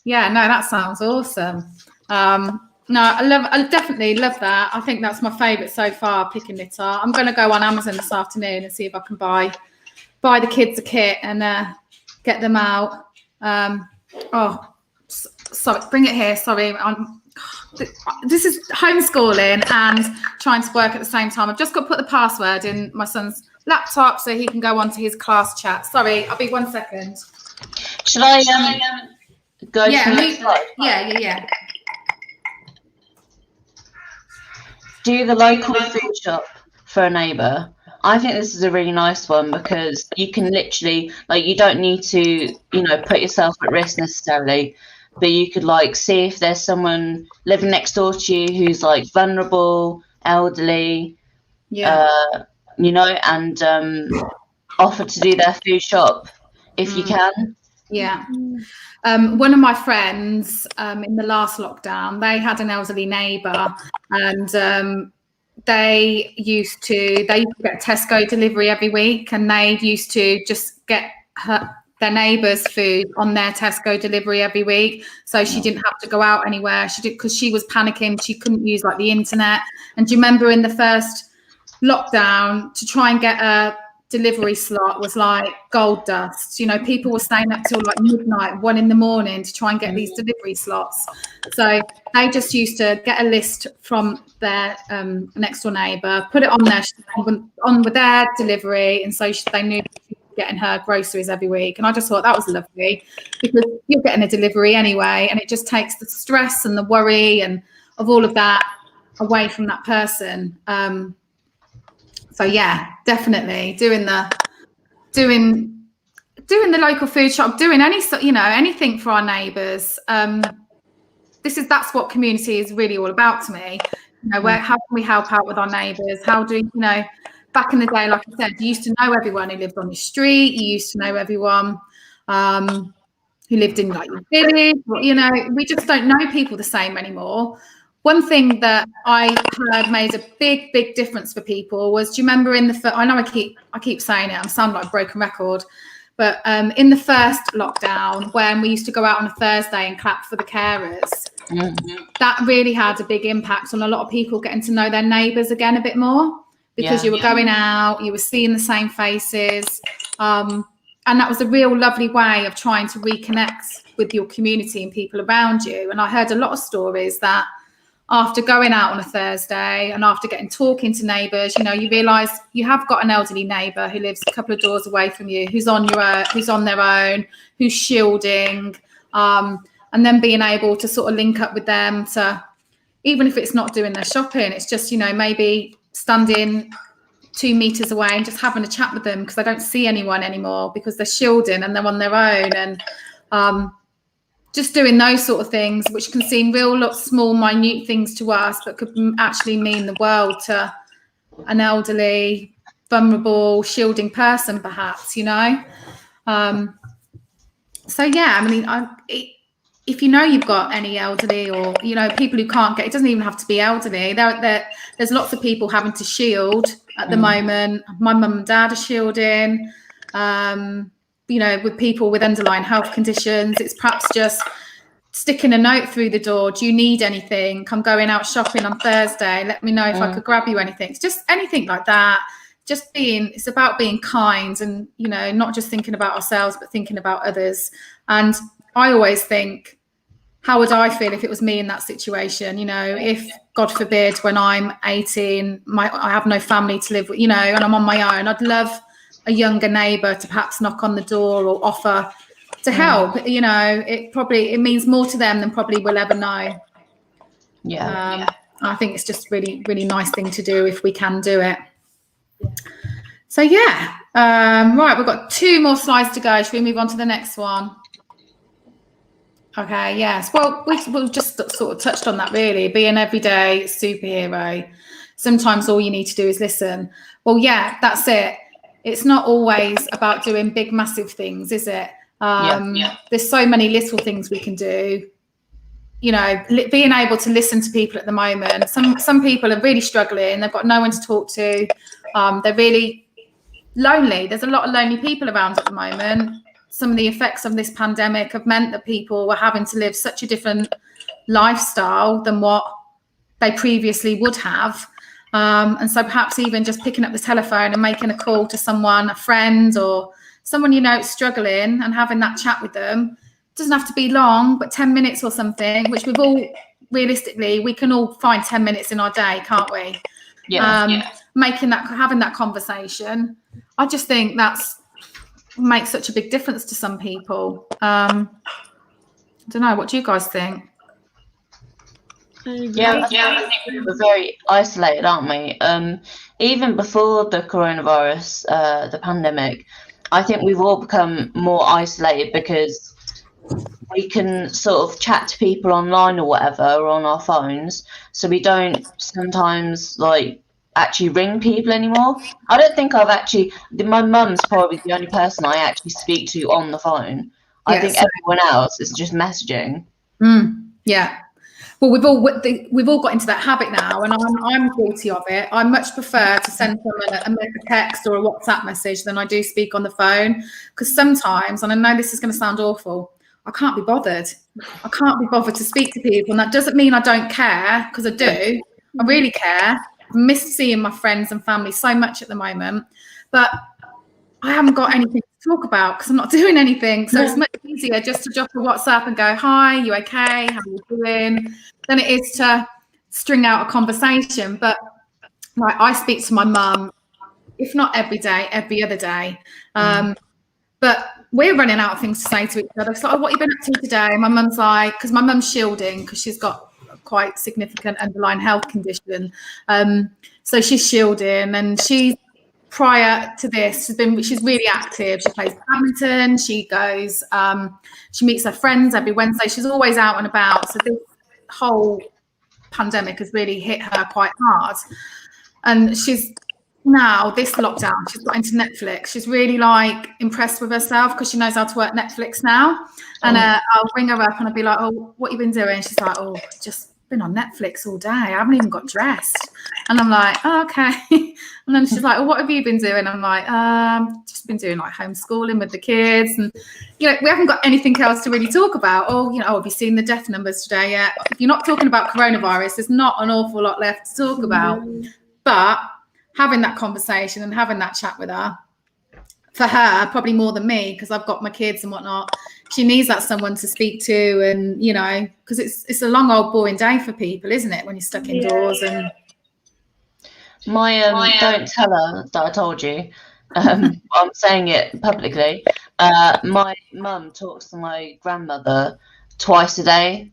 Yeah, no, that sounds awesome. No, I definitely love that. I think that's my favourite so far, picking litter. I'm going to go on Amazon this afternoon and see if I can buy the kids a kit and get them out. Sorry, bring it here. Sorry, this is homeschooling and trying to work at the same time. I've just got to put the password in my son's laptop so he can go onto his class chat. Sorry, I'll be 1 second. Should I go to the next slide? Yeah. Do the local food shop for a neighbour. I think this is a really nice one because you can literally, like, you don't need to, put yourself at risk necessarily, but you could like see if there's someone living next door to you who's like vulnerable, elderly, and offer to do their food shop if you can. Yeah. One of my friends in the last lockdown, they had an elderly neighbour and they used to get Tesco delivery every week, and they used to just get their neighbour's food on their Tesco delivery every week, so she didn't have to go out anywhere. She did, because she was panicking. She couldn't use like the internet. And do you remember in the first lockdown, to try and get a delivery slot was like gold dust? People were staying up till like midnight, 1 a.m. to try and get these delivery slots. So they just used to get a list from their next door neighbour, put it on with their delivery, and so they knew she was getting her groceries every week. And I just thought that was lovely, because you're getting a delivery anyway, and it just takes the stress and the worry and of all of that away from that person. So yeah, definitely doing the local food shop, doing anything for our neighbours. That's what community is really all about to me. How can we help out with our neighbours? How do back in the day, like I said, you used to know everyone who lived on your street. You used to know everyone who lived in like your village. We just don't know people the same anymore. One thing that I heard made a big, big difference for people was, do you remember I know I keep saying it, I sound like a broken record, but in the first lockdown, when we used to go out on a Thursday and clap for the carers, that really had a big impact on a lot of people getting to know their neighbours again a bit more, because you were going out, you were seeing the same faces, and that was a real lovely way of trying to reconnect with your community and people around you. And I heard a lot of stories that after going out on a Thursday and after talking to neighbours, you know, you realise you have got an elderly neighbour who lives a couple of doors away from you, who's on their own, who's shielding, and then being able to sort of link up with them to, even if it's not doing their shopping, it's just, you know, maybe standing 2 meters away and just having a chat with them because they don't see anyone anymore because they're shielding and they're on their own, and just doing those sort of things, which can seem real small, minute things to us, but could actually mean the world to an elderly, vulnerable, shielding person, perhaps, you know. So yeah, I mean, if you know you've got any elderly, or you know, people who can't get, it doesn't even have to be elderly. There's lots of people having to shield at the moment. My mum and dad are shielding. You know, with people with underlying health conditions, it's perhaps just sticking a note through the door. Do you need anything? I'm going out shopping on Thursday. Let me know if I could grab you anything. It's just anything like that. It's about being kind and, you know, not just thinking about ourselves, but thinking about others. And I always think, how would I feel if it was me in that situation? You know, if, God forbid, when I'm 18, I have no family to live with, you know, and I'm on my own, I'd love a younger neighbour to perhaps knock on the door or offer to help. You know, it means more to them than probably we'll ever know. I think it's just really, really nice thing to do if we can do it. So yeah, right, we've got 2 more slides to go. Should we move on to the next one? Okay, yes. Well, we've just sort of touched on that, really. Be an everyday superhero. Sometimes all you need to do is listen. Well, yeah, that's it. It's not always about doing big, massive things, is it? There's so many little things we can do. You know, being able to listen to people at the moment. Some people are really struggling. They've got no one to talk to. They're really lonely. There's a lot of lonely people around at the moment. Some of the effects of this pandemic have meant that people were having to live such a different lifestyle than what they previously would have. And so perhaps even just picking up the telephone and making a call to someone, a friend or someone you know is struggling, and having that chat with them. It doesn't have to be long, but 10 minutes or something, which we've all, realistically, we can all find 10 minutes in our day, can't we? Having that conversation. I just think makes such a big difference to some people. I don't know, what do you guys think? I think we're very isolated, aren't we? Even before the coronavirus, the pandemic, I think we've all become more isolated because we can sort of chat to people online or whatever, or on our phones, so we don't sometimes actually ring people anymore. I don't think my mum's probably the only person I actually speak to on the phone. I think everyone else is just messaging. Yeah. Well, we've all got into that habit now, and I'm guilty of it. I much prefer to send someone a text or a WhatsApp message than I do speak on the phone, because sometimes, and I know this is going to sound awful, I can't be bothered. I can't be bothered to speak to people, and that doesn't mean I don't care, because I do. I really care. I miss seeing my friends and family so much at the moment, but I haven't got anything to talk about because I'm not doing anything. So it's much easier just to drop a WhatsApp and go, hi, you okay? How are you doing? Than it is to string out a conversation. But I speak to my mum, if not every day, every other day. But we're running out of things to say to each other. It's like, oh, what have you been up to today? And my mum's like, because my mum's shielding because she's got quite significant underlying health condition. So she's shielding, and she's, prior to this, she's really active. She plays badminton, she goes, she meets her friends every Wednesday. She's always out and about. So this whole pandemic has really hit her quite hard. And she's now, this lockdown, she's got into Netflix. She's really impressed with herself because she knows how to work Netflix now. And I'll ring her up and I'll be like, oh, what you been doing? She's like, oh, just been on Netflix all day. I haven't even got dressed. And I'm like, oh, okay. And then she's like, well, what have you been doing? I'm like, just been doing like homeschooling with the kids. And, you know, we haven't got anything else to really talk about. Oh, you know, have you seen the death numbers today yet? If you're not talking about coronavirus, there's not an awful lot left to talk about. But having that conversation and having that chat with her, for her, probably more than me, because I've got my kids and whatnot, she needs that someone to speak to. And, you know, because it's a long, old, boring day for people, isn't it, when you're stuck indoors? And don't tell her that I told you. I'm saying it publicly. My mum talks to my grandmother twice a day.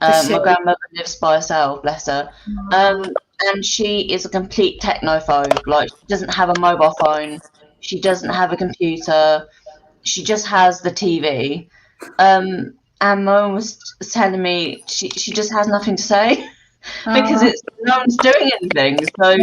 My grandmother lives by herself, bless her. And she is a complete technophobe. Like, she doesn't have a mobile phone. She doesn't have a computer. She just has the TV. And my mum was telling me she just has nothing to say because no one's doing anything. So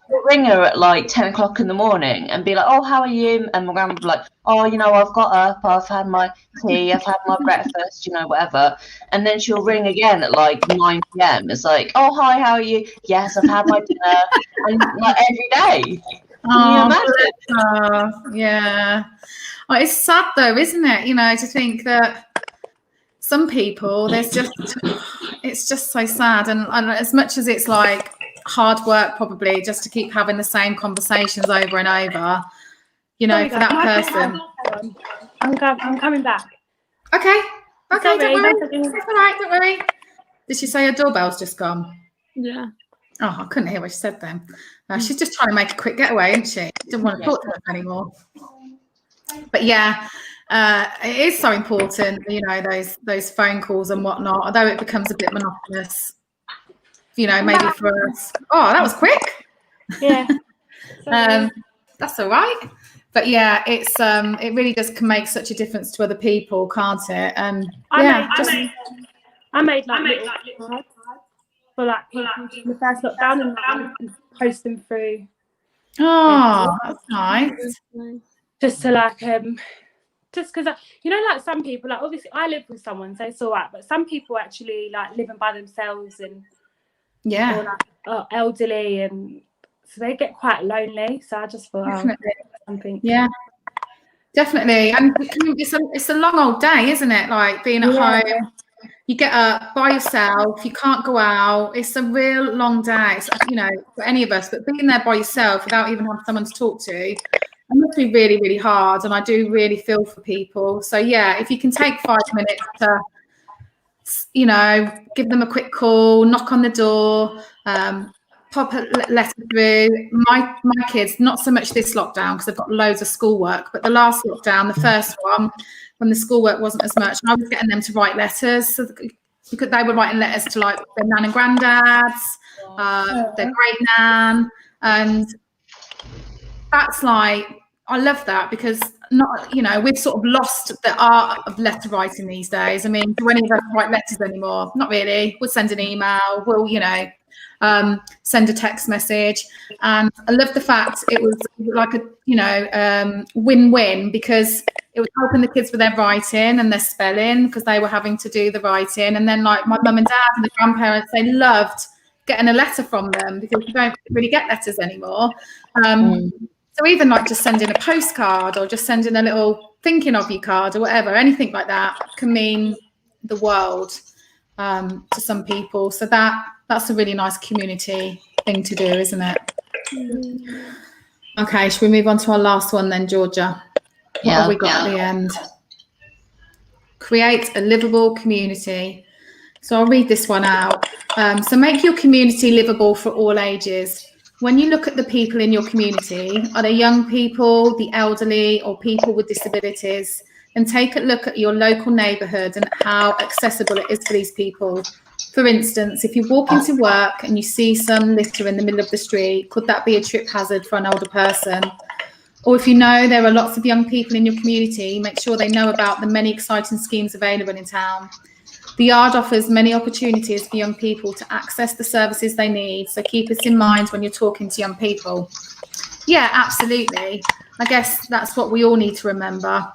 we'll ring her at like 10 o'clock in the morning and be like, oh, how are you? And my grandma would be like, oh, you know, I've got up, I've had my tea, I've had my breakfast, you know, whatever. And then she'll ring again at like 9 p.m. It's like, oh, hi, how are you? Yes, I've had my dinner. And like every day. Can you imagine? Yeah. Well, it's sad though, isn't it? You know, to think that some people, it's just so sad. And as much as it's like hard work probably just to keep having the same conversations over and over, you know, for that person. I'm coming back. Okay, Sorry, don't worry. It's all right, don't worry. Did she say her doorbell's just gone? Yeah. Oh, I couldn't hear what she said then. She's just trying to make a quick getaway, isn't she? Didn't want to talk to us anymore. But yeah, it is so important, you know, those phone calls and whatnot, although it becomes a bit monotonous, you know, maybe for us. Oh, that was quick. Yeah. That's all right. But yeah, it really does can make such a difference to other people, can't it? And I made like little cards for like people in the first lockdown and post them through. Oh, that's nice. Just to like just because you know, like some people, like obviously I live with someone, so it's all right, but some people actually like living by themselves and or like are elderly, and so they get quite lonely. So I just thought something. Yeah, definitely. And it's a long old day, isn't it? Like being at home, you get up by yourself, you can't go out. It's a real long day, you know, for any of us. But being there by yourself without even having someone to talk to, it must be really, really hard. And I do really feel for people. So yeah, if you can take 5 minutes to, you know, give them a quick call, knock on the door, pop a letter through. My kids, not so much this lockdown because they've got loads of schoolwork, but the last lockdown, the first one, when the schoolwork wasn't as much, I was getting them to write letters. So because they were writing letters to like their nan and granddads, their great nan, and that's like, I love that because not, you know, we've sort of lost the art of letter writing these days. I mean, do any of us write letters anymore? Not really. We'll send an email. We'll, you know, send a text message. And I love the fact it was like a, you know, win-win because it was helping the kids with their writing and their spelling because they were having to do the writing. And then like my mum and dad and the grandparents, they loved getting a letter from them because you don't really get letters anymore. So even like just sending a postcard or just sending a little thinking of you card or whatever, anything like that can mean the world to some people. So that's a really nice community thing to do, isn't it? Okay, should we move on to our last one then, Georgia? What have we got at the end? Create a livable community. So I'll read this one out. So make your community livable for all ages. When you look at the people in your community, are they young people, the elderly, or people with disabilities? And take a look at your local neighbourhood and how accessible it is for these people. For instance, if you walk into work and you see some litter in the middle of the street, could that be a trip hazard for an older person? Or if you know there are lots of young people in your community, make sure they know about the many exciting schemes available in town. The yard offers many opportunities for young people to access the services they need, so keep this in mind when you're talking to young people. Yeah, absolutely. I guess that's what we all need to remember.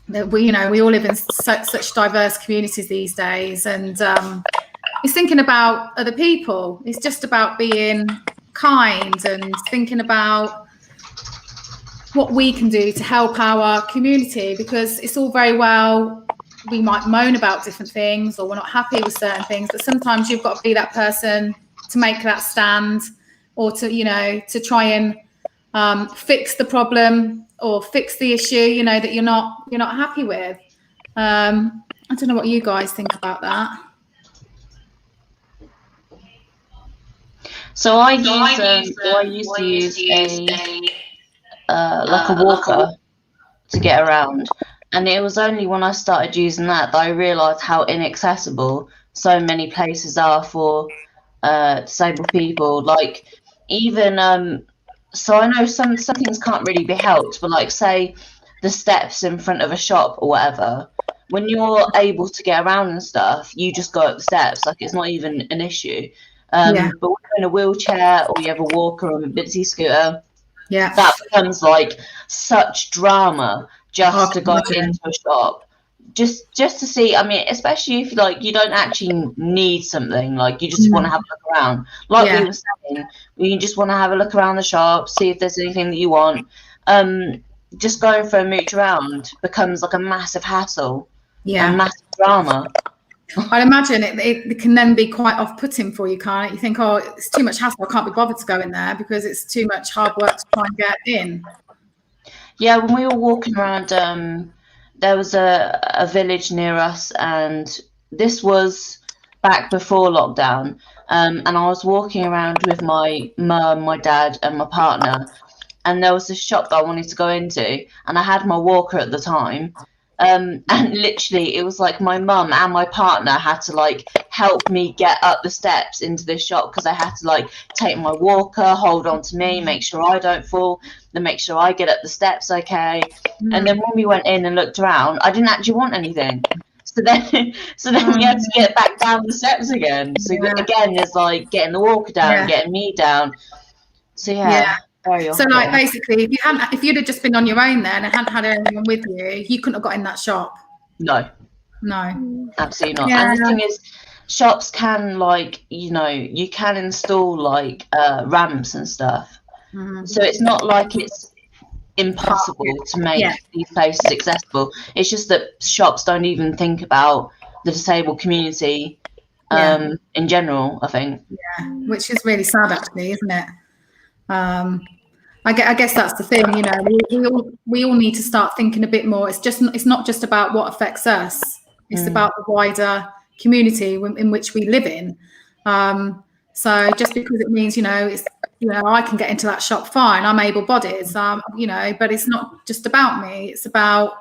That we all live in such diverse communities these days, and it's thinking about other people. It's just about being kind and thinking about what we can do to help our community, because it's all very well, we might moan about different things or we're not happy with certain things, but sometimes you've got to be that person to make that stand, or to, you know, to try and fix the problem or fix the issue, you know, that you're not happy with. I don't know what you guys think about that. So I used to use like a walker to get around, and it was only when I started using that I realised how inaccessible so many places are for disabled people. Like, even so I know some things can't really be helped, but like, say the steps in front of a shop or whatever, when you're able to get around and stuff, you just go up the steps, like it's not even an issue. But when you're in a wheelchair or you have a walker or a mobility scooter, that becomes like such drama just to go into a shop, just to see. I mean, especially if like you don't actually need something, like you just want to have a look around, like we were saying, you just want to have a look around the shop, see if there's anything that you want. Just going for a mooch around becomes like a massive hassle and massive drama. I'd imagine it can then be quite off-putting for you, can't it? You think, oh, it's too much hassle, I can't be bothered to go in there because it's too much hard work to try and get in. Yeah, when we were walking around, there was a village near us, and this was back before lockdown, and I was walking around with my mum, my dad and my partner, and there was this shop that I wanted to go into, and I had my walker at the time. And literally it was like my mum and my partner had to like help me get up the steps into this shop, because I had to like take my walker, hold on to me, make sure I don't fall, then make sure I get up the steps okay. And then when we went in and looked around, I didn't actually want anything, so then we had to get back down the steps again. So again, it's like getting the walker down, getting me down. So so like basically, if you'd have just been on your own then and hadn't had anyone with you couldn't have got in that shop. No, absolutely not. And the thing is, shops can, like, you know, you can install like ramps and stuff, so it's not like it's impossible to make these places accessible. It's just that shops don't even think about the disabled community in general, I think. Which is really sad, actually, isn't it? I guess that's the thing, you know, we all need to start thinking a bit more. It's not just about what affects us. It's about the wider community in which we live in. So just because it means, you know, I can get into that shop fine, I'm able-bodied, you know, but it's not just about me. It's about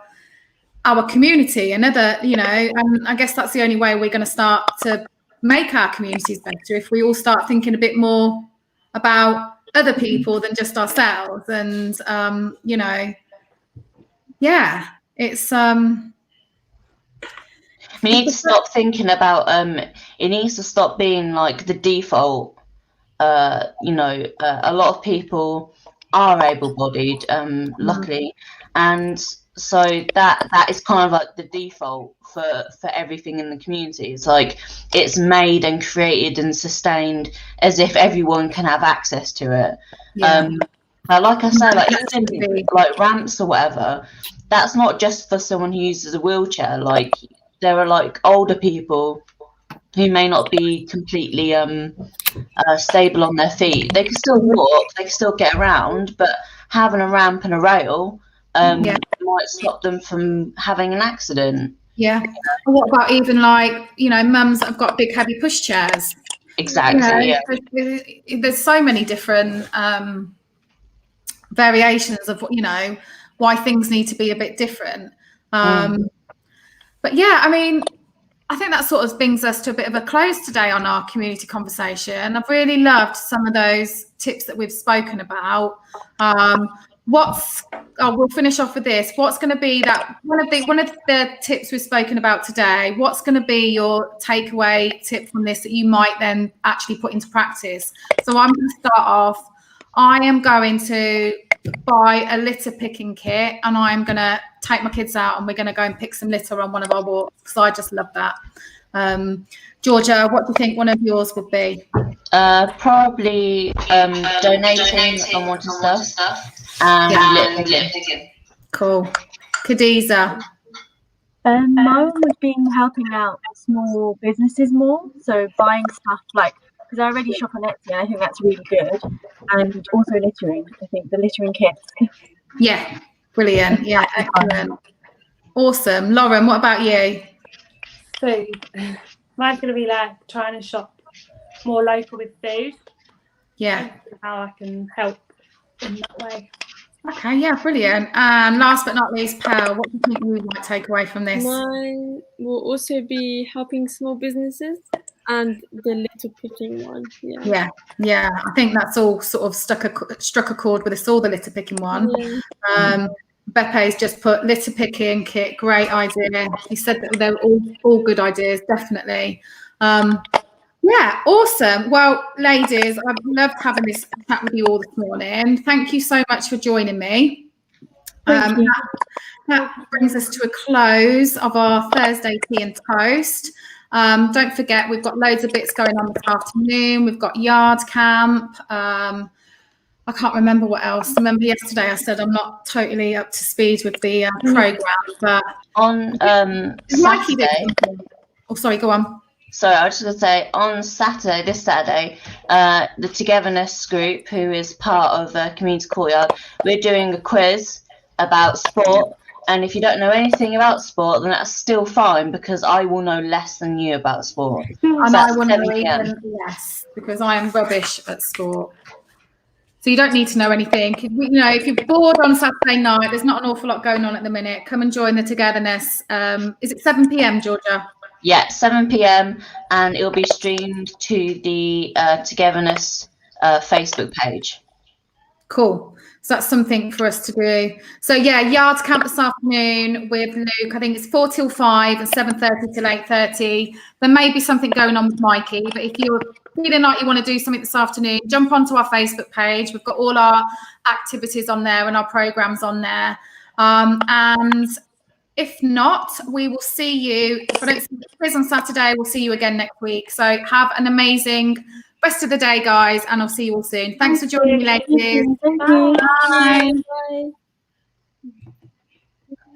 our community and other, you know, and I guess that's the only way we're going to start to make our communities better, if we all start thinking a bit more about other people than just ourselves. And you know, it's we need to stop thinking about it needs to stop being like the default. You know, a lot of people are able-bodied, luckily, and so that is kind of like the default for everything in the community. It's like it's made and created and sustained as if everyone can have access to it. But like I say, like even like ramps or whatever, that's not just for someone who uses a wheelchair. Like, there are like older people who may not be completely stable on their feet. They can still walk, they can still get around, but having a ramp and a rail might stop them from having an accident. And what about even like, you know, mums that have got big heavy pushchairs? Exactly. You know, there's so many different variations of, you know, why things need to be a bit different. But yeah, I mean, I think that sort of brings us to a bit of a close today on our community conversation. I've really loved some of those tips that we've spoken about. We'll finish off with this. What's going to be that one of the tips we've spoken about today? What's going to be your takeaway tip from this that you might then actually put into practice? So I'm going to start off. I am going to buy a litter picking kit, and I'm going to take my kids out and we're going to go and pick some litter on one of our walks, because I just love that. Georgia, what do you think one of yours would be? Probably donating unwanted stuff and litter picking. Cool. Khadija? Mine would be helping out small businesses more, so buying stuff because I already shop on Etsy and I think that's really good, and also littering. I think the littering kits. Yeah, brilliant. Yeah, excellent. Awesome. Lauren, what about you? Food. Mine's going to be trying to shop more local with food. Yeah. How I can help in that way. Okay, yeah, brilliant. And last but not least, Pearl, what do you think you might take away from this? Mine will also be helping small businesses and the litter picking one. Yeah. I think that's all sort of struck a chord with us all, the litter picking one. Yeah. Bepe's just put litter picking kit, great idea. He said that they were all good ideas, definitely. Yeah, awesome. Well, ladies, I've loved having this chat with you all this morning. Thank you so much for joining me. That brings us to a close of our Thursday Tea and Toast. Don't forget, we've got loads of bits going on this afternoon. We've got yard camp. I can't remember what else. I remember yesterday I said I'm not totally up to speed with the programme. But on Saturday... Oh, sorry, go on. So I was just going to say, on this Saturday, the Togetherness group, who is part of Community Courtyard, we're doing a quiz about sport. And if you don't know anything about sport, then that's still fine, because I will know less than you about sport. And I will know even less, because I am rubbish at sport. So you don't need to know anything. If you're bored on Saturday night, there's not an awful lot going on at the minute. Come and join the Togetherness. Is it 7 p.m, Georgia? Yeah, 7 p.m, and it'll be streamed to the Togetherness Facebook page. Cool. So that's something for us to do. So yeah, yards camp this afternoon with Luke. I think it's 4 till 5 and 7:30 till 8:30. There may be something going on with Mikey, but if you're feeling like you want to do something this afternoon, jump onto our Facebook page. We've got all our activities on there and our programs on there. And if not, we will see you. If I don't see you on Saturday, we'll see you again next week. So have an amazing rest of the day, guys, and I'll see you all soon. Thanks for joining me, ladies. Thank you. Bye. Bye.